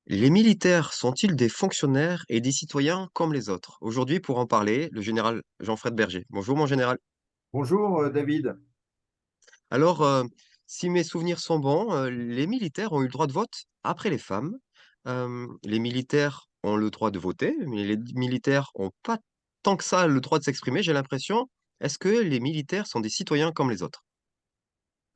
Les militaires sont-ils des fonctionnaires et des citoyens comme les autres? Aujourd'hui, pour en parler, le général Jean-Fred Berger. Bonjour mon général. Bonjour David. Alors, si mes souvenirs sont bons, les militaires ont eu le droit de vote après les femmes. Les militaires ont le droit de voter, mais les militaires ont pas tant que ça le droit de s'exprimer, j'ai l'impression. Est-ce que les militaires sont des citoyens comme les autres?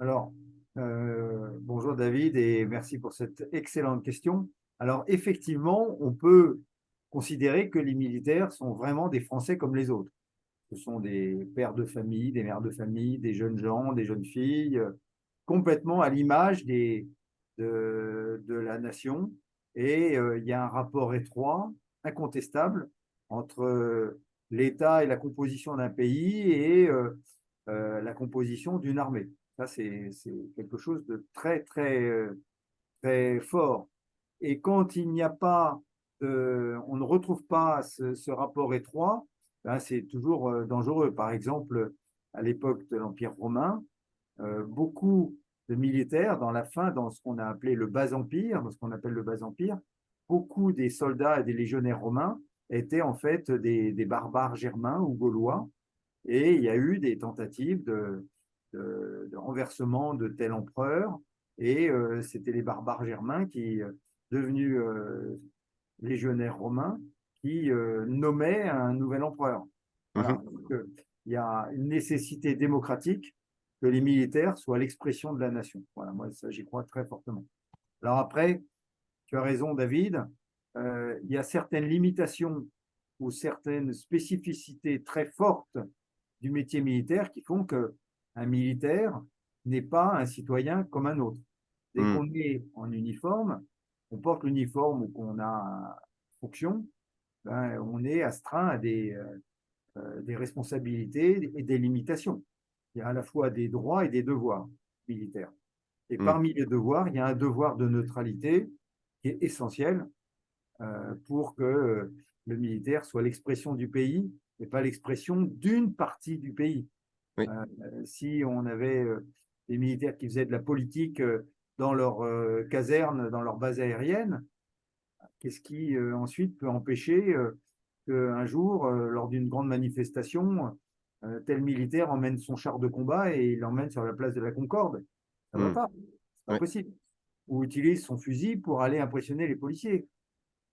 Alors, bonjour David et merci pour cette excellente question. Alors, effectivement, on peut considérer que les militaires sont vraiment des Français comme les autres. Ce sont des pères de famille, des mères de famille, des jeunes gens, des jeunes filles, complètement à l'image de la nation. Et il y a un rapport étroit, incontestable, entre l'État et la composition d'un pays et la composition d'une armée. Ça, c'est quelque chose de très, très, très fort. Et quand il n'y a pas, on ne retrouve pas ce rapport étroit, ben, c'est toujours dangereux. Par exemple, à l'époque de l'Empire romain, beaucoup de militaires, dans ce qu'on a appelé le bas empire, dans ce qu'on appelle le bas empire, beaucoup des soldats et des légionnaires romains étaient en fait des barbares germains ou gaulois, et il y a eu des tentatives de renversement de tel empereur, et c'était les barbares germains qui, devenus légionnaires romains, qui nommaient un nouvel empereur. Mmh. Voilà. Donc, il y a une nécessité démocratique que les militaires soient l'expression de la nation. Voilà, moi, ça, j'y crois très fortement. Alors après, tu as raison, David, il y a certaines limitations ou certaines spécificités très fortes du métier militaire qui font qu'un militaire n'est pas un citoyen comme un autre. Dès Mmh. qu'on est en uniforme, on porte l'uniforme ou qu'on a fonction, ben, on est astreint à des responsabilités et des limitations. Il y a à la fois des droits et des devoirs militaires. Et Mmh. parmi les devoirs, il y a un devoir de neutralité qui est essentiel pour que le militaire soit l'expression du pays et pas l'expression d'une partie du pays. Oui. Si on avait des militaires qui faisaient de la politique dans leur caserne, dans leur base aérienne, qu'est-ce qui ensuite peut empêcher qu'un jour, lors d'une grande manifestation, tel militaire emmène son char de combat et il l'emmène sur la place de la Concorde? Ça ne va Mmh. pas, c'est pas Oui. possible. Ou utilise son fusil pour aller impressionner les policiers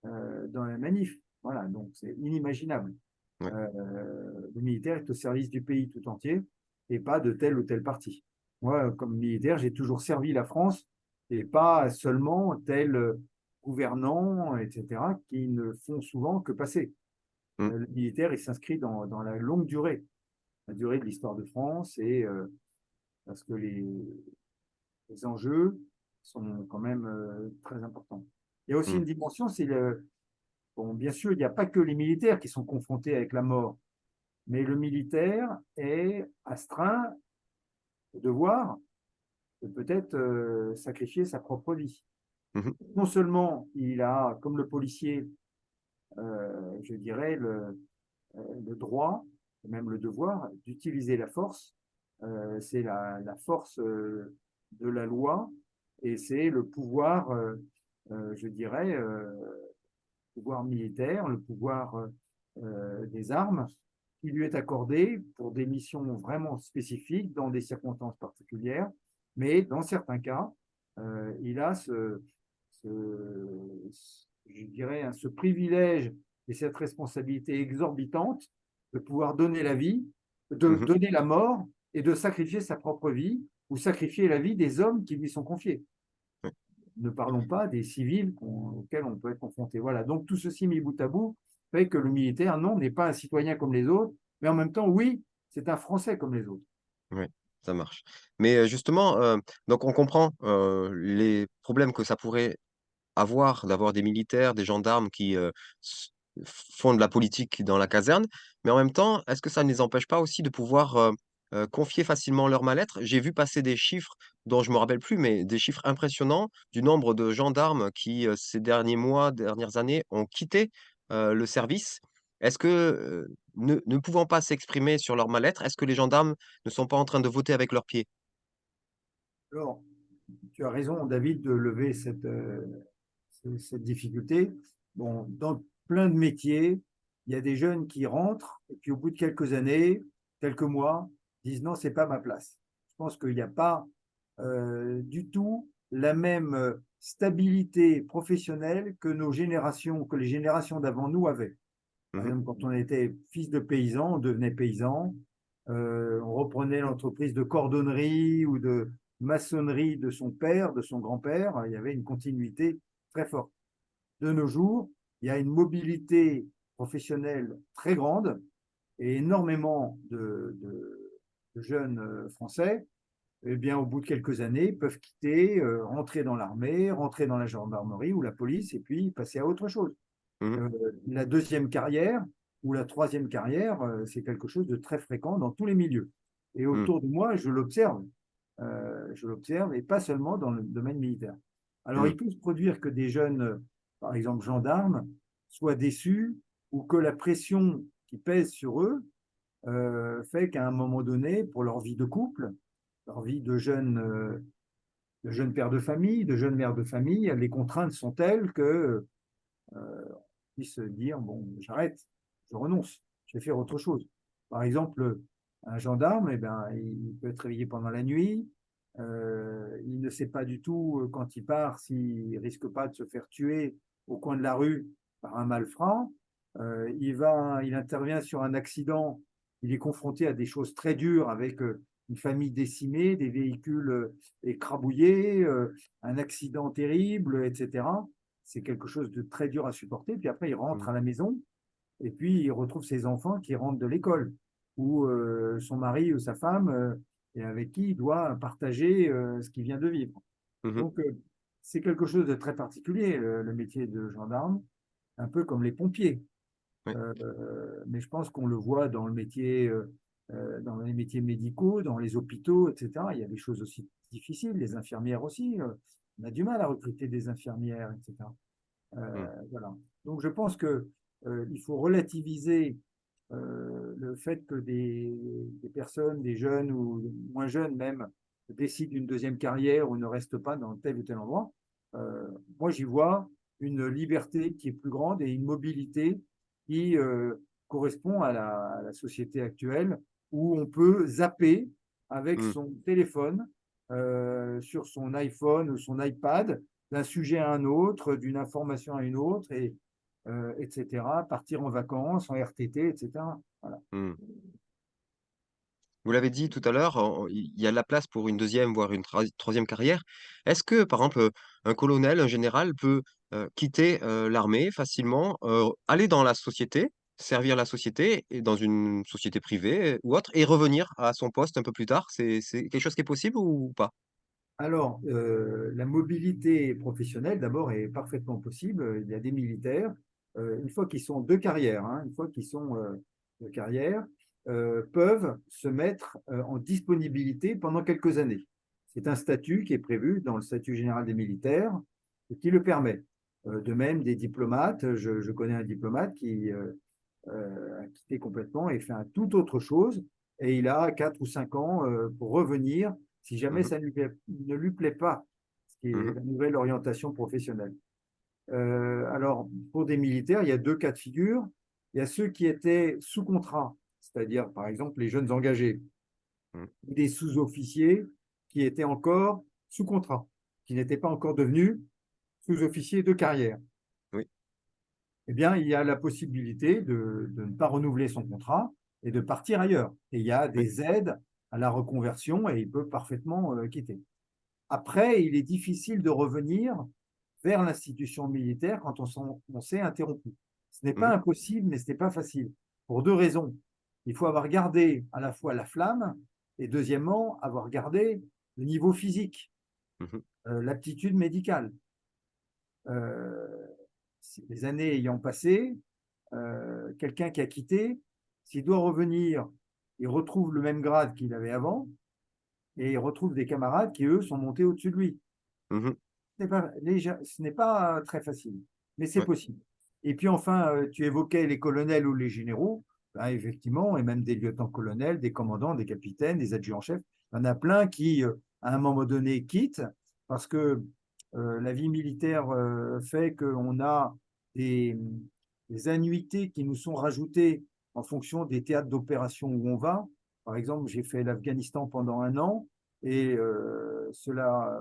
dans la manif. Voilà, donc c'est inimaginable. Ouais. Le militaire est au service du pays tout entier et pas de tel ou tel parti. Moi, comme militaire, j'ai toujours servi la France et pas seulement tel gouvernant, etc., qui ne font souvent que passer. Mmh. Le militaire, il s'inscrit dans la longue durée, la durée de l'histoire de France, et parce que les enjeux sont quand même très importants. Il y a aussi Mmh. une dimension, c'est bon, bien sûr, il n'y a pas que les militaires qui sont confrontés avec la mort, mais le militaire est astreint au devoir de peut-être sacrifier sa propre vie. Mmh. Non seulement il a, comme le policier, je dirais, le droit, et même le devoir d'utiliser la force. C'est la force de la loi et c'est le pouvoir, je dirais, pouvoir militaire, le pouvoir des armes qui lui est accordé pour des missions vraiment spécifiques, dans des circonstances particulières, mais dans certains cas, il a je dirais, ce privilège et cette responsabilité exorbitante de pouvoir donner la vie, de Mmh. donner la mort et de sacrifier sa propre vie ou sacrifier la vie des hommes qui lui sont confiés. Ouais. Ne parlons pas des civils auxquels on peut être confronté. Voilà, donc tout ceci mis bout à bout fait que le militaire, non, n'est pas un citoyen comme les autres, mais en même temps, oui, c'est un Français comme les autres. Ouais, ça marche. Mais, justement, donc on comprend, les problèmes que ça pourrait avoir d'avoir des militaires, des gendarmes qui, s font de la politique dans la caserne, mais en même temps, est-ce que ça ne les empêche pas aussi de pouvoir, confier facilement leur mal-être? J'ai vu passer des chiffres dont je me rappelle plus, mais des chiffres impressionnants du nombre de gendarmes qui, ces derniers mois, dernières années, ont quitté, le service. Est-ce que, ne pouvant pas s'exprimer sur leur mal-être, est-ce que les gendarmes ne sont pas en train de voter avec leurs pieds? Alors, tu as raison, David, de lever cette difficulté. Bon, dans plein de métiers, il y a des jeunes qui rentrent et puis au bout de quelques années, quelques mois, disent non, c'est pas ma place. Je pense qu'il n'y a pas du tout la même stabilité professionnelle que les générations d'avant nous avaient. Par Mhm. exemple, quand on était fils de paysan, on devenait paysan, on reprenait l'entreprise de cordonnerie ou de maçonnerie de son père, de son grand-père, il y avait une continuité très forte. De nos jours, il y a une mobilité professionnelle très grande et énormément de jeunes Français, eh bien, au bout de quelques années, peuvent quitter, rentrer dans l'armée, rentrer dans la gendarmerie ou la police et puis passer à autre chose. Mhm. Euh, la deuxième carrière ou la troisième carrière, c'est quelque chose de très fréquent dans tous les milieux. Et Mhm. autour de moi, je l'observe, et pas seulement dans le domaine militaire. Alors, Mhm. il peut se produire que des jeunes, par exemple gendarmes, soient déçus ou que la pression qui pèse sur eux fait qu'à un moment donné, pour leur vie de couple, leur vie de jeunes pères de famille, de jeunes mères de famille, les contraintes sont telles que puisse dire, bon, j'arrête, je renonce, je vais faire autre chose. Par exemple, un gendarme, eh ben, il peut être réveillé pendant la nuit, il ne sait pas du tout quand il part s'il risque pas de se faire tuer au coin de la rue par un malfrat. Il intervient sur un accident, il est confronté à des choses très dures avec une famille décimée, des véhicules écrabouillés, un accident terrible, etc. C'est quelque chose de très dur à supporter. Puis après, il rentre Mhm. à la maison et puis il retrouve ses enfants qui rentrent de l'école ou son mari ou sa femme et avec qui il doit partager ce qu'il vient de vivre. Mhm. Donc, c'est quelque chose de très particulier, le métier de gendarme, un peu comme les pompiers. Oui. Mais je pense qu'on le voit dans le métier, dans les métiers médicaux, dans les hôpitaux, etc. Il y a des choses aussi difficiles, les infirmières aussi. On a du mal à recruter des infirmières, etc. Mhm. Voilà. Donc je pense que il faut relativiser le fait que des personnes, des jeunes ou moins jeunes même, décident d'une deuxième carrière ou ne restent pas dans tel ou tel endroit. Euh, Moi, j'y vois une liberté qui est plus grande et une mobilité qui correspond à la société actuelle où on peut zapper avec Mhm. son téléphone sur son iPhone ou son iPad d'un sujet à un autre, d'une information à une autre, etc. Partir en vacances, en RTT, etc. Voilà. Mhm. Vous l'avez dit tout à l'heure, il y a de la place pour une deuxième, voire une troisième carrière. Est-ce que, par exemple, un colonel, un général peut quitter l'armée facilement, aller dans la société, servir la société, et dans une société privée ou autre, et revenir à son poste un peu plus tard? C'est quelque chose qui est possible ou pas? Alors, la mobilité professionnelle, d'abord, est parfaitement possible. Il y a des militaires, une fois qu'ils sont de carrière, hein, une fois qu'ils sont de carrière, peuvent se mettre en disponibilité pendant quelques années. C'est un statut qui est prévu dans le statut général des militaires et qui le permet. De même, des diplomates, je connais un diplomate qui a quitté complètement et fait un tout autre chose, et il a 4 ou 5 ans pour revenir si jamais Mhm. ça ne lui plaît pas, ce qui est Mhm. la nouvelle orientation professionnelle. Alors, pour des militaires, il y a deux cas de figure. Il y a ceux qui étaient sous contrat, c'est-à-dire par exemple les jeunes engagés, Mhm. ou des sous-officiers qui étaient encore sous contrat, qui n'étaient pas encore devenus sous-officiers de carrière. Oui. Eh bien, il y a la possibilité de ne pas renouveler son contrat et de partir ailleurs. Et il y a Oui. des aides à la reconversion et il peut parfaitement quitter. Après, il est difficile de revenir vers l'institution militaire quand on s'est interrompu. Ce n'est pas Mhm. impossible, mais ce n'est pas facile. Pour deux raisons. Il faut avoir gardé à la fois la flamme et deuxièmement, avoir gardé le niveau physique, Mhm. l'aptitude médicale. Euh, les années ayant passé, quelqu'un qui a quitté, s'il doit revenir, il retrouve le même grade qu'il avait avant et il retrouve des camarades qui, eux, sont montés au-dessus de lui. Mhm. Ce n'est pas très facile, mais c'est Ouais. possible. Et puis enfin, tu évoquais les colonels ou les généraux, ben, effectivement, et même des lieutenants-colonels, des commandants, des capitaines, des adjudants-chefs. Il y en a plein qui, à un moment donné, quittent parce que La vie militaire fait qu'on a des, des annuités qui nous sont rajoutées en fonction des théâtres d'opération où on va. Par exemple, j'ai fait l'Afghanistan pendant 1 an et cela,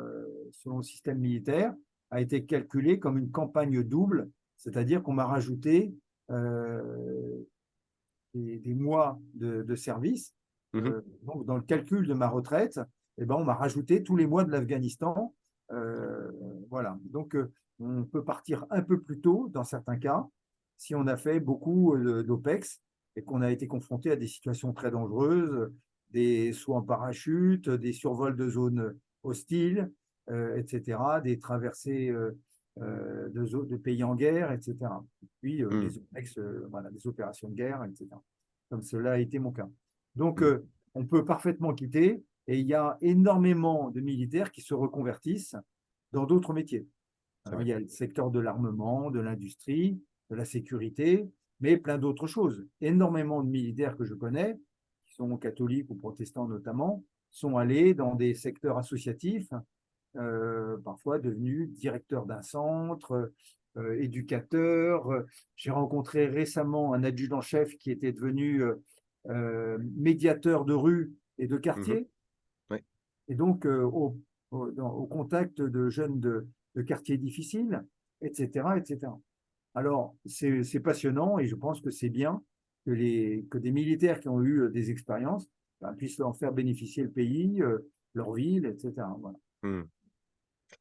selon le système militaire, a été calculé comme une campagne double, c'est-à-dire qu'on m'a rajouté euh, des mois de service. Mmh. Donc, dans le calcul de ma retraite, eh ben, on m'a rajouté tous les mois de l'Afghanistan. Euh, voilà. Donc, on peut partir un peu plus tôt dans certains cas si on a fait beaucoup d'OPEX et qu'on a été confronté à des situations très dangereuses, des sauts en parachute, des survols de zones hostiles, etc., des traversées de pays en guerre, etc. Puis Mmh. des OPEX, voilà, des opérations de guerre, etc. Comme cela a été mon cas. Donc, Mmh. on peut parfaitement quitter et il y a énormément de militaires qui se reconvertissent dans d'autres métiers. C'est Alors, vrai. il y a le secteur de l'armement, de l'industrie, de la sécurité, mais plein d'autres choses. Énormément de militaires que je connais, qui sont catholiques ou protestants notamment, sont allés dans des secteurs associatifs, parfois devenus directeurs d'un centre, éducateurs. J'ai rencontré récemment un adjudant-chef qui était devenu médiateur de rue et de Mmh. quartier, Ouais. et donc au contact de jeunes de quartiers difficiles, etc., etc. Alors, c'est passionnant et je pense que c'est bien que des militaires qui ont eu des expériences ben, puissent en faire bénéficier le pays, leur ville, etc. Voilà. Mmh.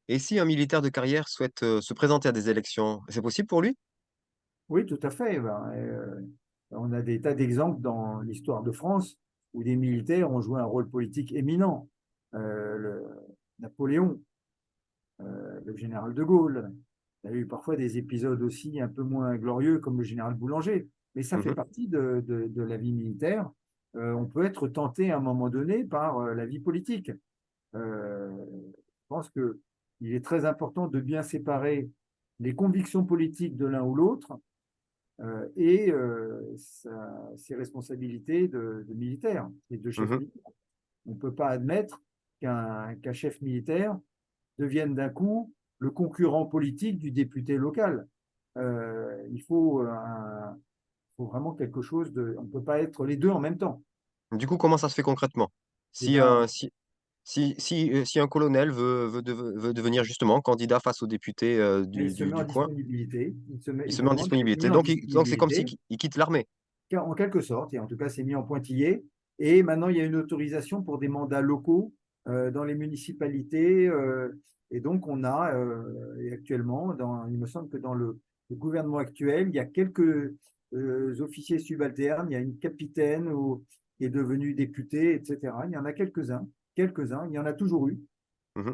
Et si un militaire de carrière souhaite, se présenter à des élections, c'est possible pour lui? Oui, tout à fait. Ben, on a des tas d'exemples dans l'histoire de France où des militaires ont joué un rôle politique éminent. Le Napoléon, le général de Gaulle. Il y a eu parfois des épisodes aussi un peu moins glorieux comme le général Boulanger. Mais ça fait Mmh. partie de la vie militaire. On peut être tenté à un moment donné par la vie politique. Je pense qu'il est très important de bien séparer les convictions politiques de l'un ou l'autre et ses responsabilités de militaire et de chef Mmh. militaire. On ne peut pas admettre qu'un chef militaire devienne d'un coup le concurrent politique du député local. Il faut vraiment quelque chose de. On ne peut pas être les deux en même temps. Du coup, comment ça se fait concrètement? Eh Si, ben, si un colonel veut devenir justement candidat face aux députés, il se met en du coin, disponibilité. il Il se met en demande d'être mis disponibilité. en Donc c'est comme s'il disponibilité, il quitte l'armée? en quelque sorte, et en tout cas, c'est mis en pointillé. Et maintenant, il y a une autorisation pour des mandats locaux dans les municipalités. Et donc, on a et actuellement, il me semble que dans le gouvernement actuel, il y a quelques officiers subalternes, il y a une capitaine qui est devenue députée, etc. Il y en a quelques-uns, quelques-uns, il y en a toujours eu. Mmh.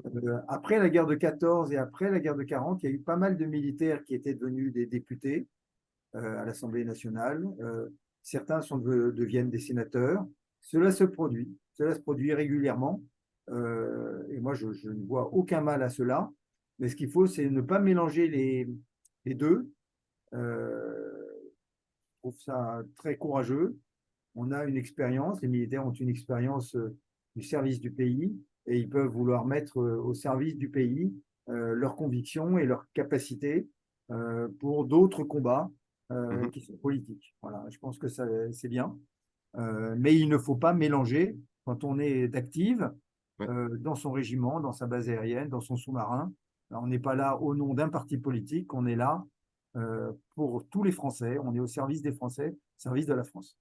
Après la guerre de 14 et après la guerre de 40, il y a eu pas mal de militaires qui étaient devenus des députés à l'Assemblée nationale. Certains deviennent des sénateurs. Cela se produit régulièrement. Et moi, je ne vois aucun mal à cela. Mais ce qu'il faut, c'est ne pas mélanger les deux. Je trouve ça très courageux. On a une expérience, les militaires ont une expérience du service du pays et ils peuvent vouloir mettre au service du pays leurs convictions et leurs capacités pour d'autres combats Mmh. qui sont politiques. Voilà, je pense que c'est bien. Mais il ne faut pas mélanger quand on est d'active Ouais. dans son régiment, dans sa base aérienne, dans son sous-marin. On n'est pas là au nom d'un parti politique, on est là pour tous les Français, on est au service des Français, au service de la France.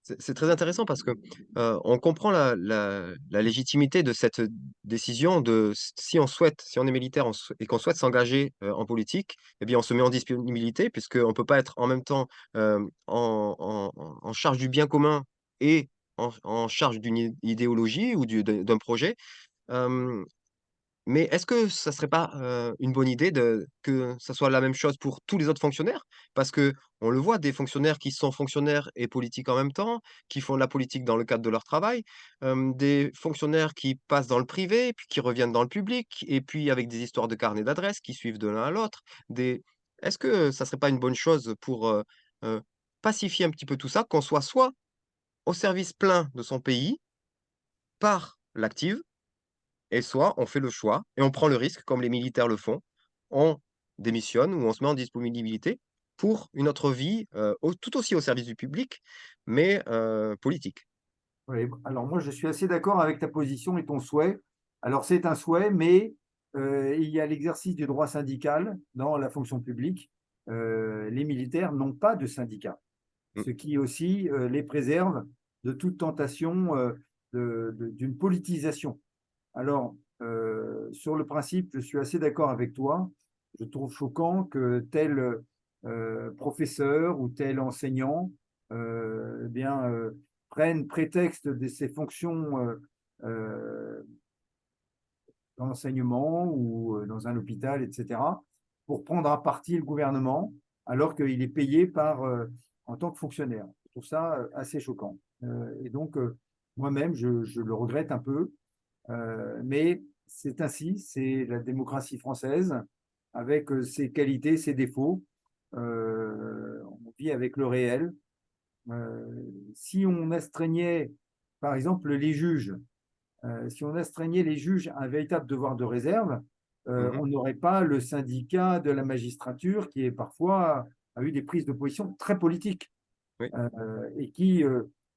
C'est très intéressant parce que, on comprend la légitimité de cette décision de si on est militaire, et qu'on souhaite s'engager, en politique, eh bien, on se met en disponibilité puisqu'on ne peut pas être en même temps, en charge du bien commun et en charge d'une idéologie ou d'un projet. Hem Mais est-ce que ça serait pas, une bonne idée que ça soit la même chose pour tous les autres fonctionnaires? Parce que on le voit, des fonctionnaires qui sont fonctionnaires et politiques en même temps, qui font de la politique dans le cadre de leur travail, des fonctionnaires qui passent dans le privé, puis qui reviennent dans le public et puis avec des histoires de carnet d'adresses qui suivent de l'un à l'autre. Des Est-ce que ça serait pas une bonne chose pour, heu, pacifier un petit peu tout ça, qu'on soit au service plein de son pays par l'active, et soit on fait le choix et on prend le risque, comme les militaires le font, on démissionne ou on se met en disponibilité pour une autre vie, tout aussi au service du public, mais politique. Oui, alors moi, je suis assez d'accord avec ta position et ton souhait. Alors, c'est un souhait, mais il y a l'exercice du droit syndical dans la fonction publique. Les militaires n'ont pas de syndicat, Mmh, ce qui aussi les préserve de toute tentation d'une politisation. Alors, sur le principe, je suis assez d'accord avec toi. Je trouve choquant que tel professeur ou tel enseignant eh bien, prenne prétexte de ses fonctions euh, dans l'enseignement ou dans un hôpital, etc., pour prendre à partie le gouvernement, alors qu'il est payé en tant que fonctionnaire. Je trouve ça assez choquant. Et donc, moi-même, je le regrette un peu, mais c'est ainsi, c'est la démocratie française, avec ses qualités, ses défauts. On vit avec le réel. Si on astreignait, par exemple, les juges, si on astreignait les juges à un véritable devoir de réserve, mmh. on n'aurait pas le syndicat de la magistrature qui est parfois a eu des prises de position très politiques Oui. et qui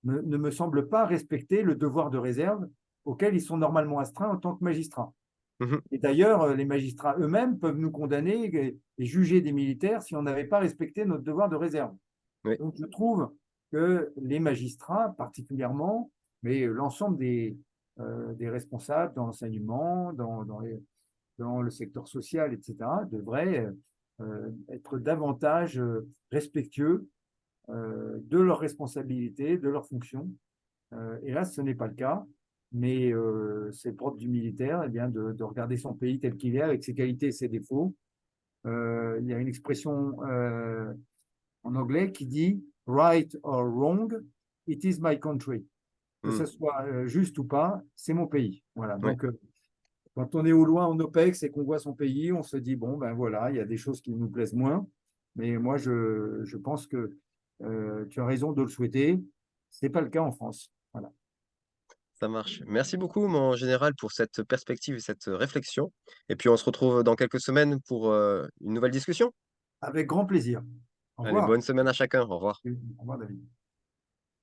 ne me semble pas respecter le devoir de réserve auquel ils sont normalement astreints en tant que magistrats. Mmh. Et d'ailleurs, les magistrats eux-mêmes peuvent nous condamner et juger des militaires si on n'avait pas respecté notre devoir de réserve. Oui. Donc, je trouve que les magistrats, particulièrement, mais l'ensemble des responsables dans l'enseignement, dans le secteur social, etc., devraient être davantage respectueux de leurs responsabilités, de leurs fonctions. Et là, ce n'est pas le cas, mais c'est propre du militaire eh bien, de regarder son pays tel qu'il est, avec ses qualités et ses défauts. Il y a une expression en anglais qui dit right or wrong, it is my country. Que Mmh. ce soit juste ou pas, c'est mon pays. Voilà. Ouais, Donc, quand on est au loin en OPEX et qu'on voit son pays, on se dit bon, ben voilà, il y a des choses qui nous plaisent moins. Mais moi, je pense que tu as raison de le souhaiter. Ce n'est pas le cas en France. Voilà. ça marche. Merci beaucoup, mon général, pour cette perspective et cette réflexion, et puis on se retrouve dans quelques semaines pour, une nouvelle discussion. Avec grand plaisir. Au Allez, revoir. bonne semaine à chacun. Au revoir. Au revoir, David.